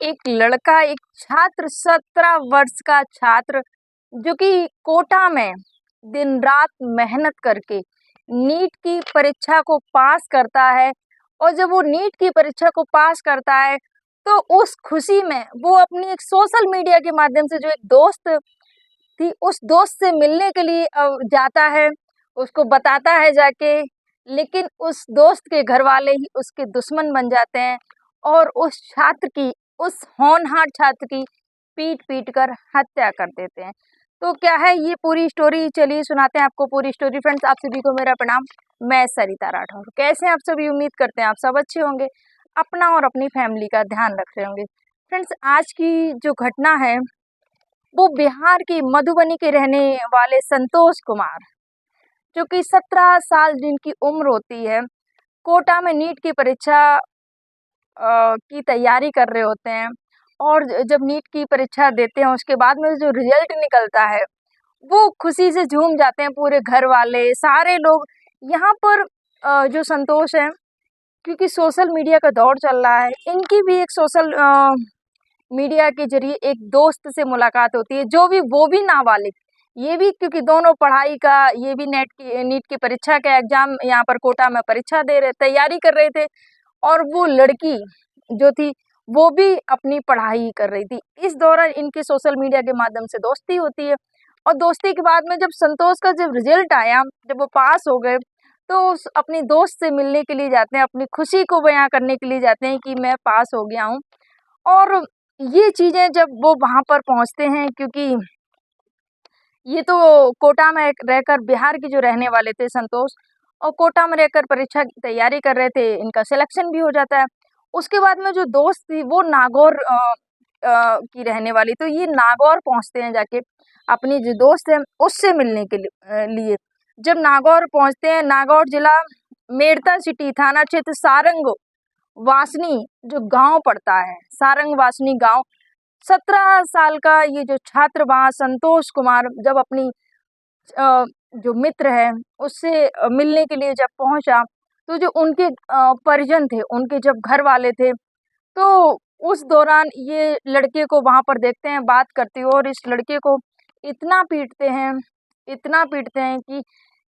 एक लड़का, एक छात्र, 17 वर्ष का छात्र जो कि कोटा में दिन रात मेहनत करके नीट की परीक्षा को पास करता है। और जब वो नीट की परीक्षा को पास करता है तो उस खुशी में वो अपनी एक सोशल मीडिया के माध्यम से, जो एक दोस्त थी, उस दोस्त से मिलने के लिए जाता है, उसको बताता है जाके। लेकिन उस दोस्त के घर वाले ही उसके दुश्मन बन जाते हैं और उस होनहार छात्र की पीट पीट कर हत्या कर देते हैं। तो क्या है ये पूरी स्टोरी, चलिए सुनाते हैं आपको पूरी स्टोरी। फ्रेंड्स, आप सभी को मेरा प्रणाम। मैं सरिता राठौर। कैसे हैं आप सभी? उम्मीद करते हैं आप सब अच्छे होंगे, अपना और अपनी फैमिली का ध्यान रख रहे होंगे। फ्रेंड्स, आज की जो घटना है वो बिहार की मधुबनी के रहने वाले संतोष कुमार, जो कि 17 साल जिनकी उम्र होती है, कोटा में नीट की परीक्षा की तैयारी कर रहे होते हैं। और जब नीट की परीक्षा देते हैं उसके बाद में जो रिजल्ट निकलता है वो खुशी से झूम जाते हैं पूरे घर वाले, सारे लोग। यहाँ पर जो संतोष है, क्योंकि सोशल मीडिया का दौर चल रहा है, इनकी भी एक सोशल मीडिया के जरिए एक दोस्त से मुलाकात होती है, जो भी वो भी नाबालिग, ये भी, क्योंकि दोनों पढ़ाई का, ये भी नीट की परीक्षा का एग्जाम यहाँ पर कोटा में परीक्षा दे रहे, तैयारी कर रहे थे। और वो लड़की जो थी वो भी अपनी पढ़ाई कर रही थी। इस दौरान इनकी सोशल मीडिया के माध्यम से दोस्ती होती है। और दोस्ती के बाद में जब संतोष का जब रिजल्ट आया, जब वो पास हो गए, तो अपनी दोस्त से मिलने के लिए जाते हैं, अपनी खुशी को बयां करने के लिए जाते हैं कि मैं पास हो गया हूँ। और ये चीज़ें जब वो वहाँ पर पहुँचते हैं, क्योंकि ये तो कोटा में रहकर, बिहार के जो रहने वाले थे संतोष, और कोटा में रहकर परीक्षा की तैयारी कर रहे थे, इनका सिलेक्शन भी हो जाता है। उसके बाद में जो दोस्त थी वो नागौर की रहने वाली, तो ये नागौर पहुंचते हैं जाके, अपनी जो दोस्त है उससे मिलने के लिए। जब नागौर पहुंचते हैं, नागौर जिला, मेड़ता सिटी, थाना क्षेत्र सारंग वासनी जो गांव पड़ता है, सारंग वासनी गांव। 17 साल का ये जो छात्र वहाँ संतोष कुमार जब अपनी जो मित्र है उससे मिलने के लिए जब पहुंचा, तो जो उनके परिजन थे, उनके जब घर वाले थे, तो उस दौरान ये लड़के को वहाँ पर देखते हैं बात करते हुए, और इस लड़के को इतना पीटते हैं, इतना पीटते हैं कि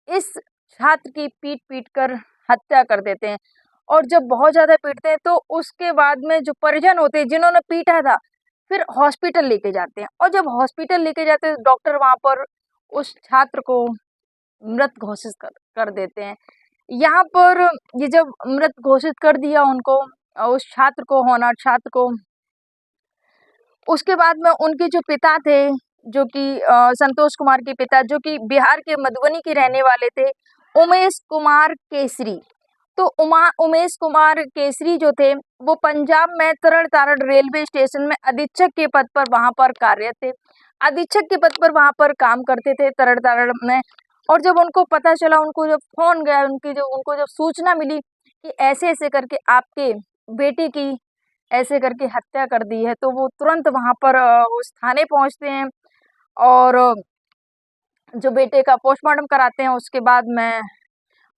इस छात्र की पीट पीट कर हत्या कर देते हैं। और जब बहुत ज़्यादा पीटते हैं तो उसके बाद में जो परिजन होते हैं जिन्होंने पीटा था, फिर हॉस्पिटल लेके जाते हैं। और जब हॉस्पिटल लेके जाते हैं, डॉक्टर वहाँ पर उस छात्र को मृत घोषित कर देते हैं। यहाँ पर ये जब मृत घोषित कर दिया उनको, उस छात्र को, होनहार छात्र को, उसके बाद में उनके जो पिता थे, जो कि संतोष कुमार के पिता, जो कि बिहार के मधुबनी के रहने वाले थे, उमेश कुमार केसरी। तो उमेश कुमार केसरी जो थे वो पंजाब में तरण तारण रेलवे स्टेशन में अधीक्षक के पद पर वहाँ पर कार्यरत थे, अधीक्षक के पद पर वहाँ पर काम करते थे तरण तारण में। और जब उनको पता चला, उनको जब फोन गया, उनको जब सूचना मिली कि ऐसे ऐसे करके आपके बेटे की ऐसे करके हत्या कर दी है, तो वो तुरंत वहाँ पर उस थाने पहुँचते हैं और जो बेटे का पोस्टमार्टम कराते हैं। उसके बाद में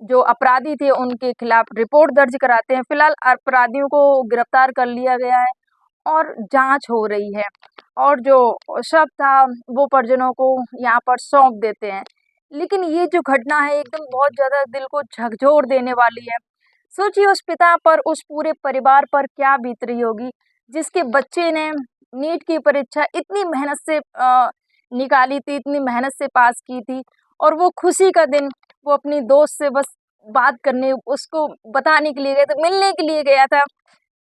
जो अपराधी थे उनके खिलाफ रिपोर्ट दर्ज कराते हैं। फिलहाल अपराधियों को गिरफ्तार कर लिया गया है और जांच हो रही है, और जो शव था वो परिजनों को यहाँ पर सौंप देते हैं। लेकिन ये जो घटना है एकदम बहुत ज़्यादा दिल को झकझोर देने वाली है। सोचिए उस पिता पर, उस पूरे परिवार पर क्या बीत रही होगी, जिसके बच्चे ने नीट की परीक्षा इतनी मेहनत से निकाली थी, इतनी मेहनत से पास की थी, और वो खुशी का दिन वो अपनी दोस्त से बस बात करने, उसको बताने के लिए गया था, मिलने के लिए गया था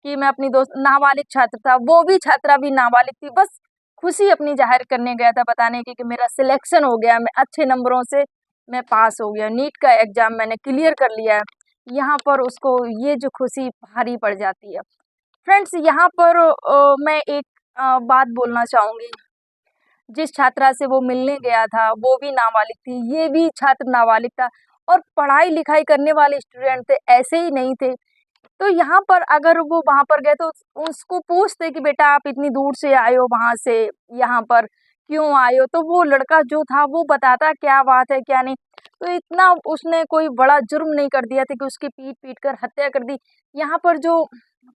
कि मैं अपनी दोस्त, नाबालिग छात्र था, वो भी छात्रा भी नाबालिग थी, बस खुशी अपनी जाहिर करने गया था, बताने की कि मेरा सिलेक्शन हो गया, मैं अच्छे नंबरों से मैं पास हो गया, नीट का एग्जाम मैंने क्लियर कर लिया है। यहाँ पर उसको ये जो खुशी भारी पड़ जाती है। फ्रेंड्स, यहाँ पर मैं एक बात बोलना चाहूँगी। जिस छात्रा से वो मिलने गया था वो भी नाबालिग थी, ये भी छात्र नाबालिग था, और पढ़ाई लिखाई करने वाले स्टूडेंट थे, ऐसे ही नहीं थे। तो यहाँ पर अगर वो वहाँ पर गए तो उसको पूछते कि बेटा आप इतनी दूर से आए हो, वहाँ से यहाँ पर क्यों आए हो, तो वो लड़का जो था वो बताता क्या बात है क्या नहीं। तो इतना उसने कोई बड़ा जुर्म नहीं कर दिया था कि उसकी पीट पीट कर हत्या कर दी। यहाँ पर जो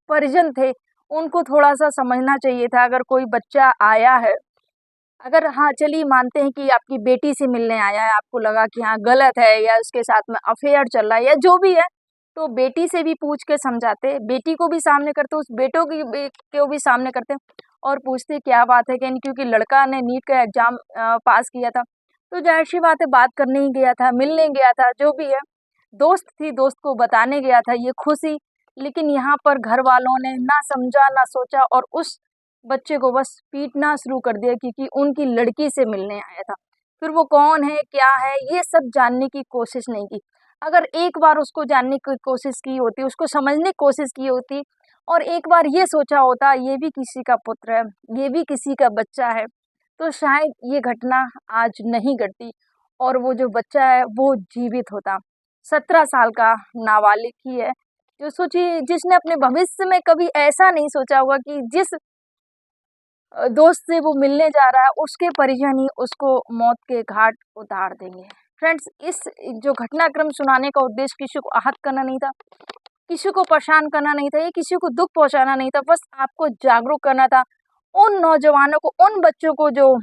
परिजन थे उनको थोड़ा-सा समझना चाहिए था। अगर कोई बच्चा आया है, अगर हाँ, चलिए मानते हैं कि आपकी बेटी से मिलने आया है, आपको लगा कि हाँ, गलत है या उसके साथ में अफ़ेयर चल रहा है या जो भी है, तो बेटी से भी पूछ के समझाते, बेटी को भी सामने करते, उस बेटों की भी को भी सामने करते और पूछते क्या बात है, कहीं क्योंकि लड़का ने नीट का एग्ज़ाम पास किया था, तो ज़ाहिर-सी बात है बात करने ही गया था, मिलने गया था, जो भी है। दोस्त थी, दोस्त को बताने गया था, ये खुशी, लेकिन यहाँ पर घर वालों ने ना समझा, ना सोचा और उस बच्चे को बस पीटना शुरू कर दिया क्योंकि उनकी लड़की से मिलने आया था। फिर वो कौन है, क्या है, ये सब जानने की कोशिश नहीं की। अगर एक बार उसको जानने की कोशिश की होती, उसको समझने की कोशिश की होती और एक बार ये सोचा होता ये भी किसी का पुत्र है, ये भी किसी का बच्चा है, तो शायद ये घटना आज नहीं घटती और वो जो बच्चा है वो जीवित होता। 17 साल का नाबालिग ही है, जो सोचिए जिसने अपने भविष्य में कभी ऐसा नहीं सोचा होगा कि जिस दोस्त से वो मिलने जा रहा है, उसके परिजन ही उसको मौत के घाट उतार देंगे। फ्रेंड्स, इस जो घटनाक्रम सुनाने का उद्देश्य किसी को आहत करना नहीं था, किसी को परेशान करना नहीं था, ये किसी को दुःख पहुँचाना नहीं था, बस आपको जागरूक करना था। उन नौजवानों को, उन बच्चों को जो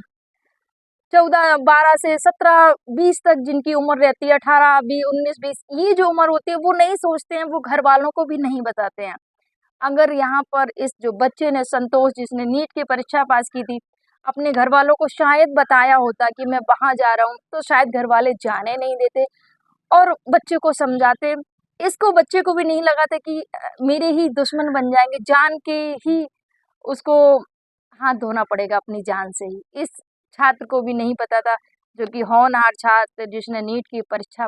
14, 12 से 17, 20 तक जिनकी उम्र रहती है, 18, 19, 20 ये जो उम्र होती है, वो नहीं सोचते हैं, वो घर वालों को भी नहीं बताते हैं। अगर यहाँ पर इस जो बच्चे ने, संतोष जिसने नीट की परीक्षा पास की थी, अपने घर वालों को शायद बताया होता कि मैं वहाँ जा रहा हूँ, तो शायद घर वाले जाने नहीं देते और बच्चे को समझाते। इसको बच्चे को भी नहीं लगा था कि मेरे ही दुश्मन बन जाएँगे, जान के ही उसको हाथ धोना पड़ेगा अपनी जान से ही। इस छात्र को भी नहीं पता था, जो कि होनहार छात्र जिसने नीट की परीक्षा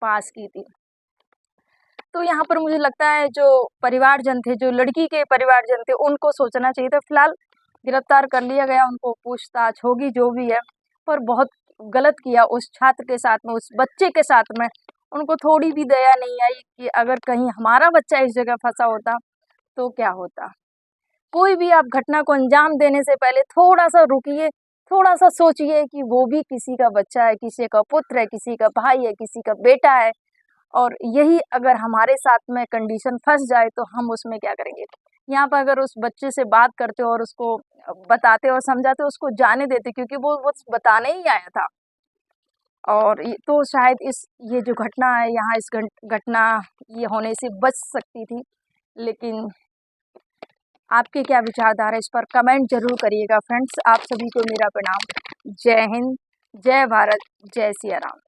पास की थी। तो यहाँ पर मुझे लगता है जो परिवारजन थे, जो लड़की के परिवारजन थे, उनको सोचना चाहिए था। फिलहाल गिरफ्तार कर लिया गया, उनको पूछताछ होगी जो भी है, पर बहुत गलत किया उस छात्र के साथ में, उस बच्चे के साथ में। उनको थोड़ी भी दया नहीं आई कि अगर कहीं हमारा बच्चा इस जगह फँसा होता, तो क्या होता? कोई भी आप घटना को अंजाम देने से पहले थोड़ा-सा रुकिए, थोड़ा-सा सोचिए कि वो भी किसी का बच्चा है, किसी का पुत्र है, किसी का भाई है, किसी का बेटा है। और यही अगर हमारे साथ में कंडीशन फँस जाए तो हम उसमें क्या करेंगे? यहाँ पर अगर उस बच्चे से बात करते और उसको बताते और समझाते, उसको जाने देते क्योंकि वो बस बताने ही आया था। और ये तो शायद ये जो घटना है यहाँ इस घटना ये होने से बच सकती थी। लेकिन आपके क्या विचारधारा है इस पर कमेंट ज़रूर करिएगा फ्रेंड्स। आप सभी को मेरा प्रणाम। जय हिंद, जय भारत, जय सिया राम।